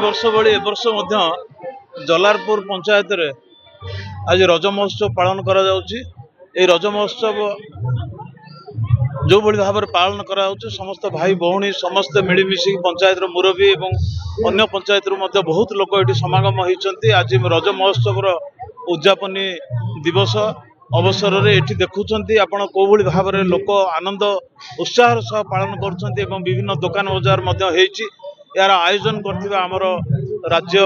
वर्ष भली ए वर्ष जलारपुर पंचायत रे आज रज महोत्सव पालन करा जाउची। ए रज महोत्सव जो भली भाव पालन करा जाउची समस्त भाई भौणी समस्त मिलमिशी पंचायत मुरबी एवं अन्य पंचायत बहुत लोक ये समागम होती। आज रज महोत्सव उद्यापनी दिवस अवसर रे एठी देखुचंती आपण को भली भाव लोक आनंद उत्साह सह पालन करछंती एवं विभिन्न दुकान बजार मध्य हेची। यार आयोजन करथिबा हमर राज्य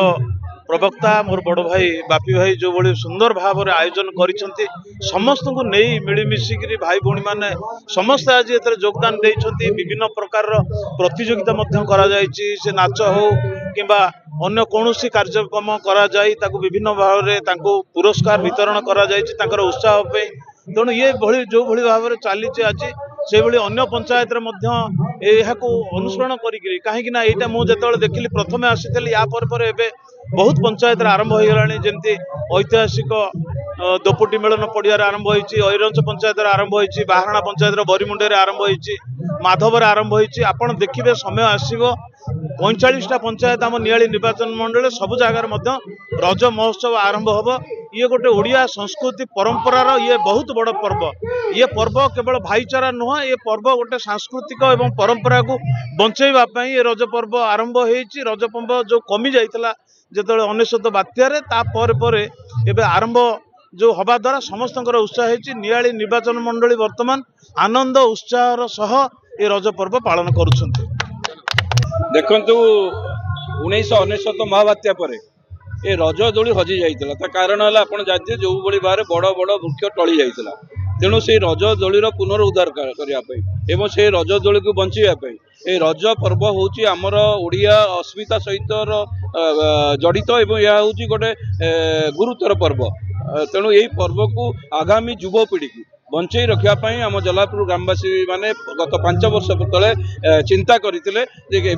प्रवक्ता मोर बड़ भाई बापी भाई जो भली सुंदर भाव रे आयोजन करिसंती समस्त को नहीं मिलमिशिक भाई भौणी माने समस्त आज एतरे योगदान देइछंती। विभिन्न प्रकार प्रतियोगिता मध्य करा जायछि से नाच हो किंबा अन्य कौनसी कार्यक्रम करा जाई ताकू विभिन्न भाव रे ताकू पुरस्कार वितरण करा जायछि ताकर उत्साह पे। तेणु ये भली जो भली भाव रे चली आज से भली अन्य पंचायत रे मध्य एहाको अनुसरण करी कहीं ना एटा मु जेतेबेले देखिली प्रथम आसीथली या पर एबे बहुत पंचायत आरंभ हो गलानी जेमती ऐतिहासिक दोपुटी मेलन पड़िया आरंभ होईची ऐरंच पंचायत आरंभ होईची बाहरणा पंचायत बरीमुंडे आरंभ होईची माधवर आरंभ होईची। आपण देखिबे समय आसीबो 45टा पंचायत आम नियाली निर्वाचन मंडल सब जगार रज महोत्सव आरंभ होब। ये गोटे ओडिया संस्कृति परंपरार ये बहुत बड़ पर्व। ये पर्व केवल भाईचारा नुह ये पर्व गोटे सांस्कृतिक एवं परंपरा को बंचेबा ये रज पर्व आरंभ होईची। रज पर्व जो कमी जाइतला जेतले 1900 बात्यारे एबे आरंभ जो हवा द्वारा समस्त उत्साह होती। नियाली निर्वाचन मंडली वर्तमान आनंद उत्साह सह ये रज पर्व पालन करुछंती। देखंतु 1999 महाबात्या पर ए रज दोली हजि जाइतला ता कारण है आपण जानते जो बड़ी बारे बड़ बड़ वृक्ष टली जाइतला। तेणु से रज दोलीर पुनरुद्धार करने एवं से रज दोली को बचाई ए रज पर्व होची आमर ओडिया अस्मिता सहित जड़ित एवं यह होची गोटे गुरुतर पर्व। तेणु यही पर्व को आगामी युवपीढ़ी की बंचई रखापी आम जलापुर ग्रामवासी माने गत 5 वर्ष तले चिंता करते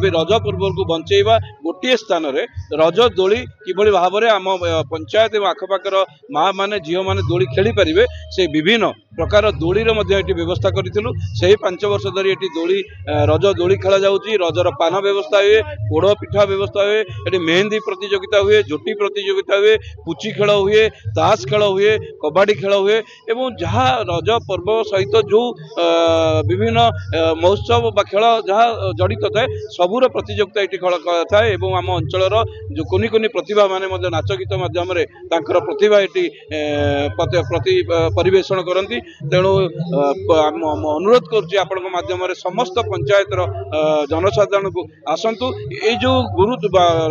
रज पर्व को बंचेबा गोटे स्थान रे रज दोली किभली भाव में आम पंचायत एवं आखपाखर माँ माने झील माने दोली खेली पारे से विभिन्न प्रकार दोलीर व्यवस्था करूँ। से 5 वर्ष धरी ये दोली रज दोली खेला जाऊँगी। रजर पान व्यवस्था हुए पोड़ पिठा व्यवस्था हुए ये मेहंदी प्रतियोगिता हुए झोटी प्रतियोगिता हुए पुची खेल हुए ताश खेल हुए कबाड़ी खेल हुए एवं जहाँ रज पर्व सहित जो विभिन्न महोत्सव बा खेल जहाँ जड़ित थाए सबूर प्रतियोगिता ये खेल थाए एवं आम अंचल जो कोनी कोनी प्रतिभा माने नाच गीत माध्यम प्रतिभा ये परिवेषण करती। तेणु अनुरोध करुच्चीम समस्त पंचायत जनसाधारण को आसतु ये जो गुरु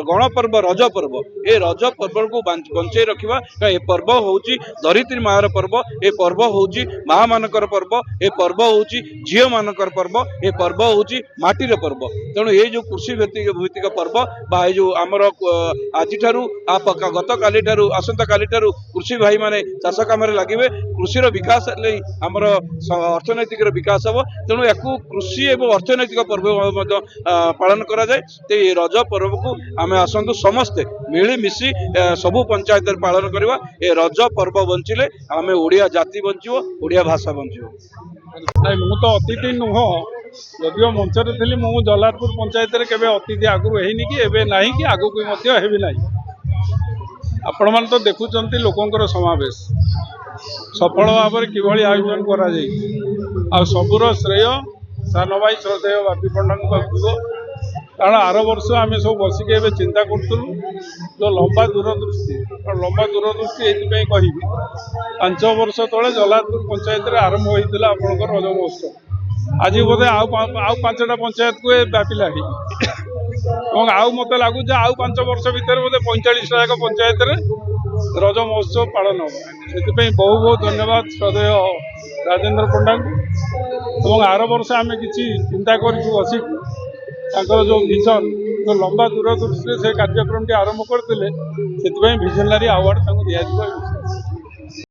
गणपर्व रज पर्व ये रज पर्व को बंचाई रखा। ये पर्व होची धरित्री मार पर्व ये पर्व होची माँ मानकर पर्व ये पर्व होची झील मानकर पर्व ये पर्व होची माटीर पर्व। तेणु ये जो कृषि भित्तिक पर्व बा जो आमर आज गत काली आसंता काली कृषि भाई माने चाष काम लगे कृषि विकास आमर अर्थनैतिक विकास हम। तेणु या कृषि एवं अर्थनैतिक पर्व पालन करा जाए। तो ये रज पर्व को आम आसतु समस्ते मिलमिशि सबू पंचायत पालन करवा। ये रज पर्व बंचिले आम ओडिया जाति बंचो ओडिया भाषा बंचो। मु तो अतिथि नुह जदिव मंचर थी मु जलारपुर पंचायत केवे अतिथि आगु है कि एवं ना कि आगू भी ना। आपण मैंने तो देखुंत लोकंर समावेश सफल भाव में किभली आयोजन करा सबूर श्रेय सान भाई श्रद्धेय बापी पंडा को कारण आर वर्ष आम सब बसिक चिंता करूँ जो लंबा दूरदृष्टि ये कह 5 वर्ष तले जलारपुर पंचायत आरंभ होता आपंकर रज महोत्सव आज बोधे आउ 5टा पंचायत को व्यापिला आउ मत लगुच आउ 5 वर्ष भितर बोधे 45टा जाक पंचायत रज महोत्सव पालन हो। से बहुत बहुत धन्यवाद श्रद्धेय राजेंद्र पंडा को। आर वर्ष आम किसी चिंता कर जो विजन जो लंबा दूरदृष्टि से कार्यक्रम आरंभ करते से विजनरी अवार्ड दिया।